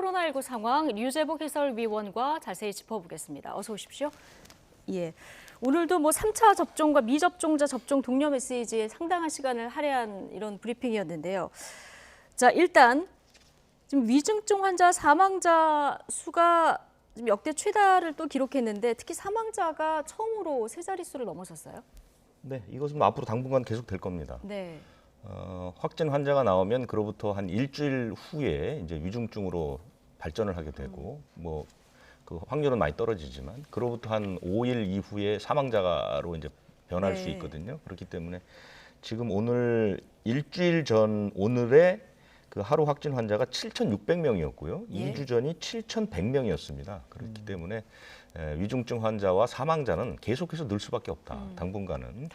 코로나19 상황 류재복 해설위원과 자세히 짚어보겠습니다. 어서 오십시오. 예. 오늘도 3차 접종과 미접종자 접종 독려 메시지에 상당한 시간을 할애한 이런 브리핑이었는데요. 자, 일단 지금 위중증 환자 사망자 수가 지금 역대 최다를 또 기록했는데 특히 사망자가 처음으로 세 자릿수를 넘어섰어요. 네, 이것은 앞으로 당분간 계속 될 겁니다. 네. 확진 환자가 나오면 그로부터 한 일주일 후에 이제 위중증으로 발전을 하게 되고 그 확률은 많이 떨어지지만 그로부터 한 5일 이후에 사망자로 이제 변할 수 있거든요. 그렇기 때문에 지금 오늘 일주일 전 오늘의 그 하루 확진 환자가 7,600명이었고요. 2주 전이 7,100명이었습니다. 그렇기 때문에 위중증 환자와 사망자는 계속해서 늘 수밖에 없다. 당분간은.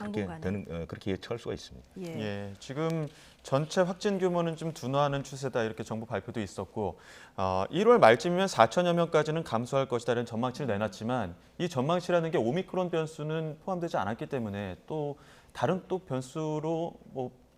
그렇게 예측할 수가 있습니다. 예, 지금 전체 확진 규모는 좀 둔화하는 추세다 이렇게 정부 발표도 있었고 1월 말쯤이면 4천여 명까지는 감소할 것이다 이런 전망치를 내놨지만 이 전망치라는 게 오미크론 변수는 포함되지 않았기 때문에 또 다른 또 변수로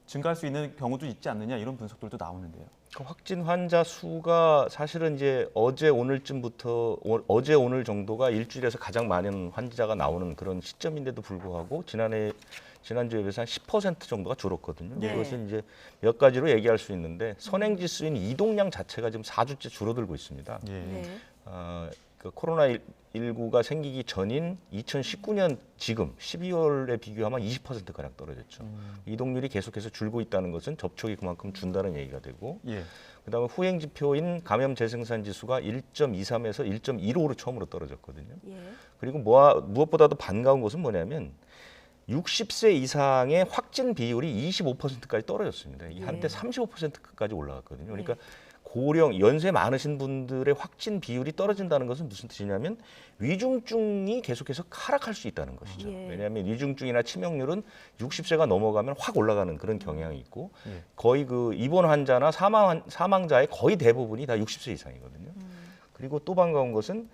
증가할 수 있는 경우도 있지 않느냐 이런 분석들도 나오는데요. 확진 환자 수가 사실은 이제 어제 오늘 정도가 일주일에서 가장 많은 환자가 나오는 그런 시점인데도 불구하고 지난주에 비해서 한 10% 정도가 줄었거든요. 네. 이것은 이제 몇 가지로 얘기할 수 있는데 선행지수인 이동량 자체가 지금 4주째 줄어들고 있습니다. 네. 그 코로나19가 생기기 전인 2019년 지금 12월에 비교하면 20%가량 떨어졌죠. 이동률이 계속해서 줄고 있다는 것은 접촉이 그만큼 준다는 얘기가 되고 그다음에 후행 지표인 감염 재생산 지수가 1.23에서 1.15로 처음으로 떨어졌거든요. 그리고 무엇보다도 반가운 것은 뭐냐면 60세 이상의 확진 비율이 25%까지 떨어졌습니다. 이게 한때 35%까지 올라갔거든요. 그러니까 고령, 연세 많으신 분들의 확진 비율이 떨어진다는 것은 무슨 뜻이냐면 위중증이 계속해서 하락할 수 있다는 것이죠. 왜냐하면 위중증이나 치명률은 60세가 넘어가면 확 올라가는 그런 경향이 있고 거의 그 입원 환자나 사망자의 거의 대부분이 다 60세 이상이거든요. 그리고 또 반가운 것은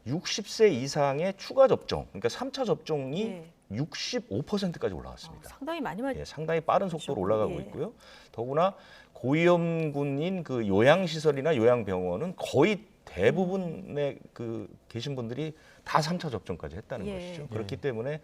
60세 이상의 추가 접종, 그러니까 3차 접종이 65%까지 올라왔습니다. 상당히 많이 상당히 빠른 속도로 올라가고 있고요. 더구나 고위험군인 그 요양시설이나 요양병원은 거의 대부분의 그 계신 분들이 다 3차 접종까지 했다는 것이죠. 그렇기 때문에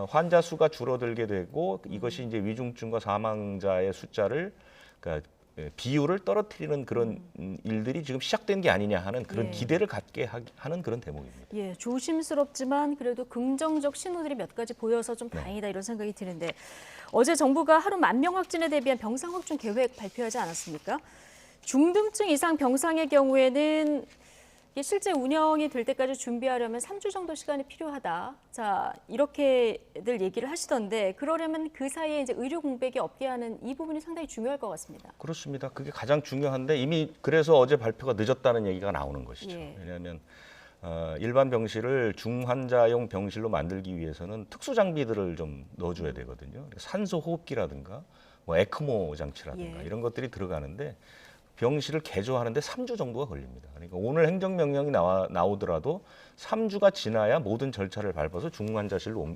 환자 수가 줄어들게 되고 이것이 이제 위중증과 사망자의 숫자를 그러니까 비율을 떨어뜨리는 그런 일들이 지금 시작된 게 아니냐 하는 그런 기대를 갖게 하는 그런 대목입니다. 예, 조심스럽지만 그래도 긍정적 신호들이 몇 가지 보여서 좀 다행이다 이런 생각이 드는데 어제 정부가 하루 10,000명 확진에 대비한 병상 확충 계획 발표하지 않았습니까? 중등증 이상 병상의 경우에는 실제 운영이 될 때까지 준비하려면 3주 정도 시간이 필요하다. 자, 이렇게들 얘기를 하시던데 그러려면 그 사이에 이제 의료 공백이 없게 하는 이 부분이 상당히 중요할 것 같습니다. 그렇습니다. 그게 가장 중요한데 이미 그래서 어제 발표가 늦었다는 얘기가 나오는 것이죠. 왜냐하면 일반 병실을 중환자용 병실로 만들기 위해서는 특수 장비들을 좀 넣어줘야 되거든요. 산소 호흡기라든가 에크모 장치라든가 이런 것들이 들어가는데 병실을 개조하는데 3주 정도가 걸립니다. 그러니까 오늘 행정명령이 나오더라도 3주가 지나야 모든 절차를 밟아서 중환자실로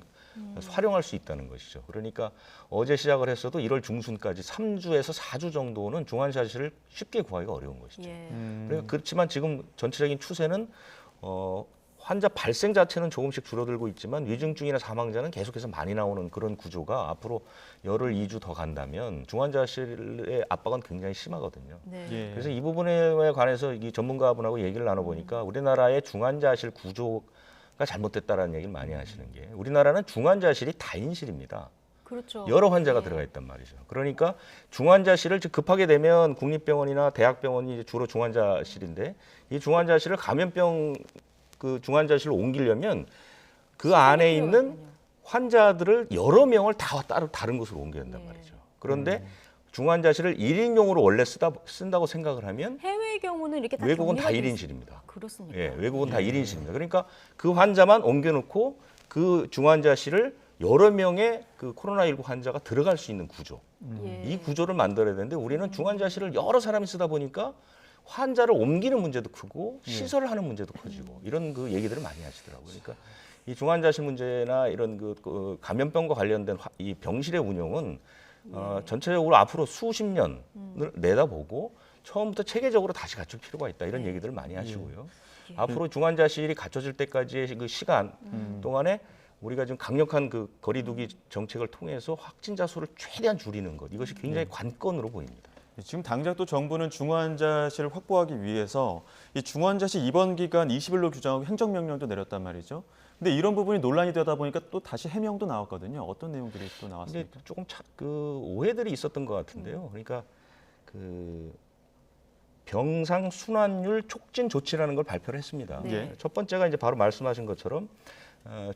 활용할 수 있다는 것이죠. 그러니까 어제 시작을 했어도 1월 중순까지 3주에서 4주 정도는 중환자실을 쉽게 구하기가 어려운 것이죠. 그러니까 그렇지만 지금 전체적인 추세는 환자 발생 자체는 조금씩 줄어들고 있지만 위중증이나 사망자는 계속해서 많이 나오는 그런 구조가 앞으로 열흘 2주 더 간다면 중환자실의 압박은 굉장히 심하거든요. 그래서 이 부분에 관해서 이 전문가분하고 얘기를 나눠보니까 우리나라의 중환자실 구조가 잘못됐다라는 얘기를 많이 하시는 게 우리나라는 중환자실이 다인실입니다. 그렇죠. 여러 환자가 들어가 있단 말이죠. 그러니까 중환자실을 급하게 되면 국립병원이나 대학병원이 주로 중환자실인데 이 중환자실을 감염병 그 중환자실로 옮기려면 그 안에 있는 환자들을 여러 명을 다 다른 곳으로 옮겨야 된단 말이죠. 그런데 중환자실을 1인용으로 원래 쓴다고 생각을 하면 해외의 경우는 이렇게 다 외국은 다 격리가 1인실입니다. 그렇습니까? 예, 외국은 다 1인실입니다. 그러니까 그 환자만 옮겨놓고 그 중환자실을 여러 명의 그 코로나19 환자가 들어갈 수 있는 구조. 이 구조를 만들어야 되는데 우리는 중환자실을 여러 사람이 쓰다 보니까 환자를 옮기는 문제도 크고 시설을 하는 문제도 커지고 이런 그 얘기들을 많이 하시더라고요. 그러니까 이 중환자실 문제나 이런 그 감염병과 관련된 이 병실의 운영은 전체적으로 앞으로 수십 년을 내다보고 처음부터 체계적으로 다시 갖출 필요가 있다 이런 얘기들을 많이 하시고요. 앞으로 중환자실이 갖춰질 때까지의 그 시간 동안에 우리가 지금 강력한 그 거리두기 정책을 통해서 확진자 수를 최대한 줄이는 것 이것이 굉장히 관건으로 보입니다. 지금 당장 또 정부는 중환자실을 확보하기 위해서 이 중환자실 입원 기간 20일로 규정하고 행정명령도 내렸단 말이죠. 근데 이런 부분이 논란이 되다 보니까 또 다시 해명도 나왔거든요. 어떤 내용들이 또 근데 나왔습니까? 조금 그 오해들이 있었던 것 같은데요. 그러니까 그 병상 순환율 촉진 조치라는 걸 발표를 했습니다. 네. 첫 번째가 이제 바로 말씀하신 것처럼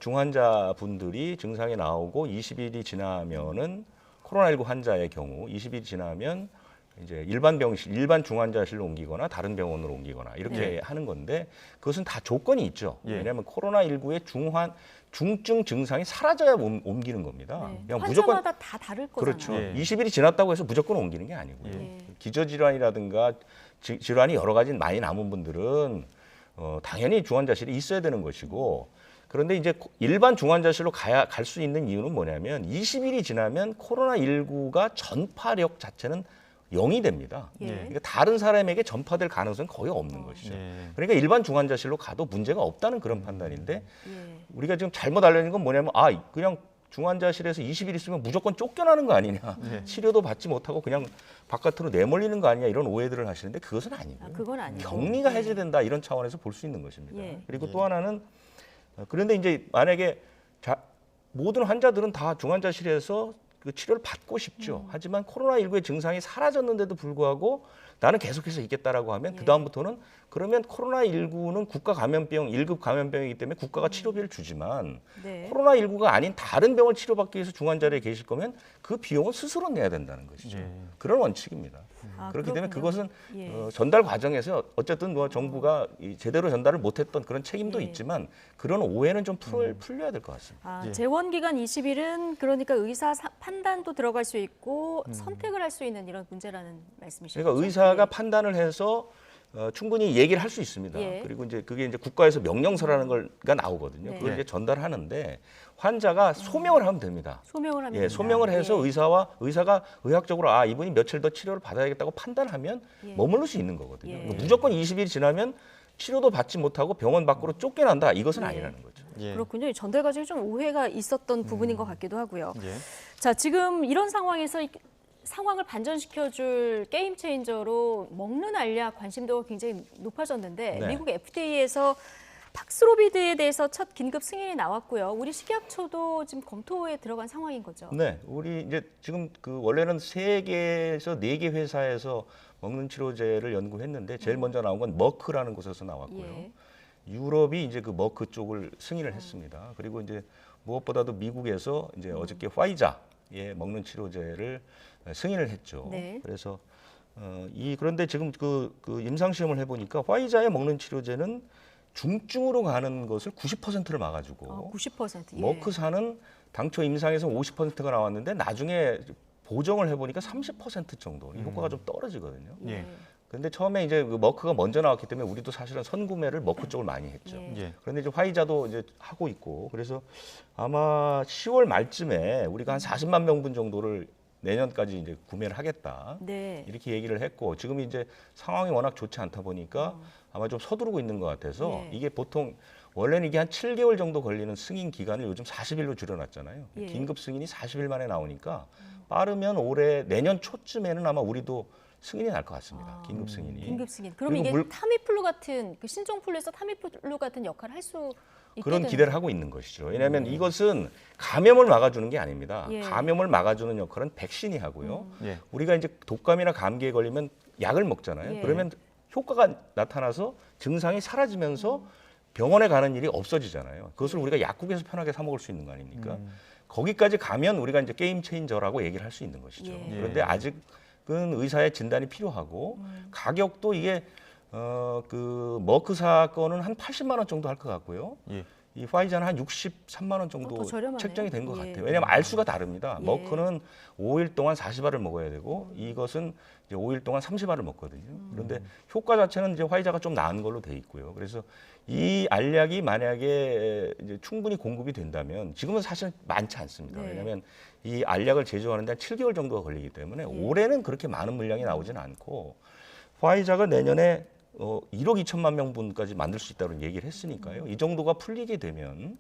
중환자분들이 증상이 나오고 20일이 지나면은 코로나19 환자의 경우 20일이 지나면 이제 일반 중환자실로 옮기거나 다른 병원으로 옮기거나 이렇게 하는 건데 그것은 다 조건이 있죠. 예. 왜냐하면 코로나19의 중증 증상이 사라져야 옮기는 겁니다. 네. 그냥 환자마다 다 다를 거잖아요. 그렇죠. 예. 20일이 지났다고 해서 무조건 옮기는 게 아니고요. 예. 기저질환이라든가 질환이 여러 가지 많이 남은 분들은 당연히 중환자실이 있어야 되는 것이고 그런데 이제 일반 중환자실로 갈 수 있는 이유는 뭐냐면 20일이 지나면 코로나19가 전파력 자체는 0이 됩니다. 예. 그러니까 다른 사람에게 전파될 가능성은 거의 없는 것이죠. 예. 그러니까 일반 중환자실로 가도 문제가 없다는 그런 판단인데 예. 우리가 지금 잘못 알려진 건 뭐냐면 그냥 중환자실에서 20일 있으면 무조건 쫓겨나는 거 아니냐. 치료도 받지 못하고 그냥 바깥으로 내몰리는 거 아니냐 이런 오해들을 하시는데 그것은 아니고요. 그건 아니고. 격리가 해제된다 이런 차원에서 볼 수 있는 것입니다. 예. 그리고 또 하나는 그런데 이제 만약에 모든 환자들은 다 중환자실에서 그 치료를 받고 싶죠. 하지만 코로나19의 증상이 사라졌는데도 불구하고 나는 계속해서 있겠다라고 하면 예. 그다음부터는 그러면 코로나19는 국가 감염병 1급 감염병이기 때문에 국가가 치료비를 주지만 네. 코로나19가 아닌 다른 병을 치료받기 위해서 중환자리에 계실 거면 그 비용은 스스로 내야 된다는 것이죠. 예. 그런 원칙입니다. 아, 그렇기 때문에 그렇군요. 그것은 예. 전달 과정에서 어쨌든 뭐 정부가 제대로 전달을 못했던 그런 책임도 예. 있지만 그런 오해는 좀 풀려야 될 것 같습니다. 예. 재원 기간 20일은 그러니까 의사 판단도 들어갈 수 있고 선택을 할 수 있는 이런 문제라는 말씀이시죠? 그러니까 의사가 판단을 해서 충분히 얘기를 할 수 있습니다. 예. 그리고 이제 그게 이제 국가에서 명령서라는 걸가 나오거든요. 네. 그걸 이제 전달하는데 환자가 소명을 하면 됩니다. 소명을 하면 예, 된다. 소명을 해서 예. 의사가 의학적으로 이분이 며칠 더 치료를 받아야겠다고 판단하면 예. 머무를 수 있는 거거든요. 예. 그러니까 무조건 20일 지나면 치료도 받지 못하고 병원 밖으로 쫓겨난다. 이것은 예. 아니라는 거죠. 예. 그렇군요. 전달 과정에 좀 오해가 있었던 부분인 것 같기도 하고요. 예. 자, 지금 이런 상황에서 상황을 반전시켜줄 게임 체인저로 먹는 알약 관심도가 굉장히 높아졌는데 네. 미국 FDA에서 팍스로비드에 대해서 첫 긴급 승인이 나왔고요. 우리 식약처도 지금 검토에 들어간 상황인 거죠. 네, 우리 이제 지금 그 원래는 3개에서 4개 회사에서 먹는 치료제를 연구했는데 제일 먼저 나온 건 머크라는 곳에서 나왔고요. 예. 유럽이 이제 그 머크 쪽을 승인을 했습니다. 그리고 이제 무엇보다도 미국에서 이제 어저께 화이자의 먹는 치료제를 승인을 했죠. 네. 그래서 그런데 지금 그 임상 시험을 해보니까 화이자의 먹는 치료제는 중증으로 가는 것을 90%를 막아주고 90%. 예. 머크사는 당초 임상에서 50%가 나왔는데 나중에 보정을 해보니까 30% 정도 이 효과가 좀 떨어지거든요. 예. 그런데 처음에 이제 그 머크가 먼저 나왔기 때문에 우리도 사실은 선구매를 머크 쪽을 많이 했죠. 예. 예. 그런데 이제 화이자도 이제 하고 있고 그래서 아마 10월 말쯤에 우리가 한 40만 명분 정도를 내년까지 이제 구매를 하겠다. 네. 이렇게 얘기를 했고 지금 이제 상황이 워낙 좋지 않다 보니까 아마 좀 서두르고 있는 것 같아서 예. 이게 보통 원래는 이게 한 7개월 정도 걸리는 승인 기간을 요즘 40일로 줄여놨잖아요. 예. 긴급 승인이 40일 만에 나오니까 빠르면 올해 내년 초쯤에는 아마 우리도 승인이 날 것 같습니다. 긴급 승인이. 긴급 승인. 그럼 그리고 이게 타미플루 같은 그 신종플루에서 타미플루 같은 역할을 할 수 있게 그런 되는 기대를 하고 있는 것이죠. 왜냐하면 이것은 감염을 막아주는 게 아닙니다. 예. 감염을 막아주는 역할은 백신이 하고요. 예. 우리가 이제 독감이나 감기에 걸리면 약을 먹잖아요. 예. 그러면 효과가 나타나서 증상이 사라지면서 병원에 가는 일이 없어지잖아요. 그것을 우리가 약국에서 편하게 사 먹을 수 있는 거 아닙니까? 거기까지 가면 우리가 이제 게임 체인저라고 얘기를 할 수 있는 것이죠. 예. 그런데 아직은 의사의 진단이 필요하고 가격도 이게 그 머크사 거는 한 80만 원 정도 할 것 같고요. 예. 이 화이자는 한 63만 원 더 정도 저렴하네요. 책정이 된 것 예. 같아요. 왜냐하면 알수가 다릅니다. 예. 머크는 5일 동안 40알을 먹어야 되고 이것은 이제 5일 동안 30알을 먹거든요. 그런데 효과 자체는 이제 화이자가 좀 나은 걸로 돼 있고요. 그래서 이 알약이 만약에 이제 충분히 공급이 된다면 지금은 사실 많지 않습니다. 네. 왜냐하면 이 알약을 제조하는 데 한 7개월 정도가 걸리기 때문에 올해는 그렇게 많은 물량이 나오지는 않고 화이자가 내년에 1억 2천만 명분까지 만들 수 있다는 얘기를 했으니까요. 이 정도가 풀리게 되면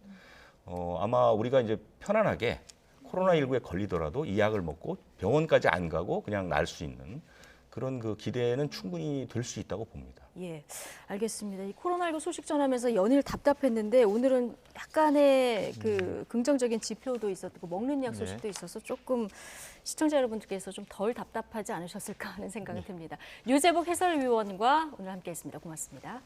아마 우리가 이제 편안하게 코로나19에 걸리더라도 이 약을 먹고 병원까지 안 가고 그냥 날 수 있는 그런 그 기대는 충분히 될 수 있다고 봅니다. 예, 알겠습니다. 이 코로나19 소식 전하면서 연일 답답했는데 오늘은 약간의 그 긍정적인 지표도 있었고 먹는 약 소식도 있어서 조금 시청자 여러분들께서 좀 덜 답답하지 않으셨을까 하는 생각이 듭니다. 류재복 해설위원과 오늘 함께했습니다. 고맙습니다.